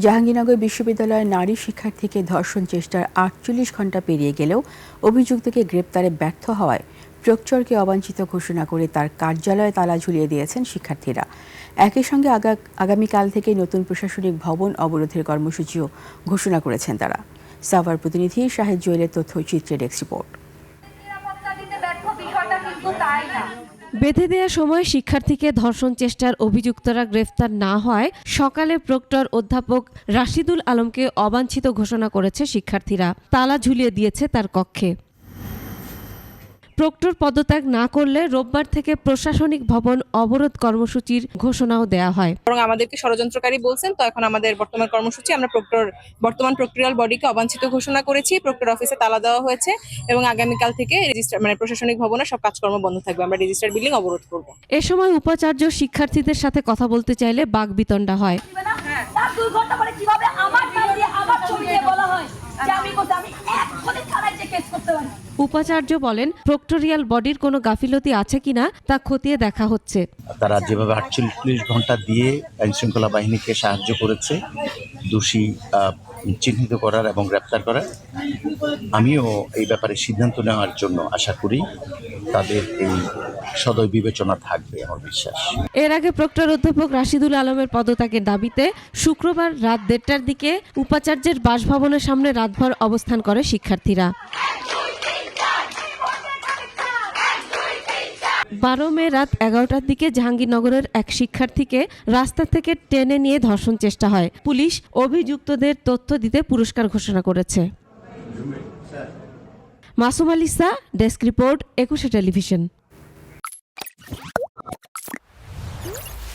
জাহাঙ্গীরনগর বিশ্ববিদ্যালয়ের নারী শিক্ষার্থীকে ধর্ষণ চেষ্টার ৪৮ ঘণ্টা পেরিয়ে গেলেও অভিযুক্তকে গ্রেপ্তারে ব্যর্থ হওয়ায় প্রক্টরকে অবাঞ্ছিত ঘোষণা করে তার কার্যালয়ে তালা ঝুলিয়ে দিয়েছেন শিক্ষার্থীরা। একই সঙ্গে আগামীকাল থেকে নতুন প্রশাসনিক ভবন অবরোধের কর্মসূচিও ঘোষণা করেছেন তারা। সাভার প্রতিনিধি শাহেদ জুয়েলের তথ্যচিত্রে ডেস্ক রিপোর্ট। বেঁধে দেওয়া সময় শিক্ষার্থীকে ধর্ষণ চেষ্টার অভিযুক্তরা গ্রেফতার না হওয়ায় সকালে প্রক্টর অধ্যাপক রাশিদুল আলমকে অবাঞ্ছিত ঘোষণা করেছে শিক্ষার্থীরা। তালা ঝুলিয়ে দিয়েছে তার কক্ষে। প্রক্টর পদত্যাগ না করলে রোববার থেকে প্রশাসনিক ভবন অবরোধ কর্মসূচির ঘোষণাও দেওয়া হয়। এবং আমাদেরকে ষড়যন্ত্রকারী বলছেন, তো এখন আমাদের বর্তমান কর্মসূচি আমরা বর্তমান প্রক্টোরিয়াল বডিকে অবাঞ্ছিত ঘোষণা করেছি। প্রক্টর অফিসে তালা দেওয়া হয়েছে এবং আগামীকাল থেকে প্রশাসনিক ভবনে সব কাজকর্ম বন্ধ থাকবে। আমরা রেজিস্টার বিল্ডিং অবরোধ করব। এ সময় উপাচার্য শিক্ষার্থীদের সাথে কথা বলতে চাইলে বাকবিতণ্ডা হয়। উপাচার্য বলেন, প্রক্টোরিয়াল বডির কোনো গাফিলতি আছে কিনা তা খতিয়ে দেখা হচ্ছে। তারা যেভাবে ৪৮ ঘন্টা দিয়ে আইনশৃঙ্খলা বাহিনীকে সাহায্য করেছে দোষী চিহ্নিত করার এবং গ্রেপ্তার করার, আমিও এই ব্যাপারে সিদ্ধান্ত নেওয়ার জন্য আশা করি তাদের এই সদয় বিবেচনা থাকবে আমার বিশ্বাস। এর আগে প্রক্টর অধ্যাপক রাশিদুল আলমের পদত্যাগের দাবিতে শুক্রবার রাত ১:৩০টার দিকে উপাচার্যের বাসভবনের সামনে রাতভর অবস্থান করে শিক্ষার্থীরা। ১২ মে রাত ১১টার দিকে জাহাঙ্গীরনগরের এক শিক্ষার্থীকে রাস্তা থেকে টেনে নিয়ে ধর্ষণ চেষ্টা হয়। পুলিশ অভিযুক্তদের তথ্য দিতে পুরস্কার ঘোষণা করেছে। মাসুম আলিসা, ডেস্ক রিপোর্ট, ২১শে টেলিভিশন।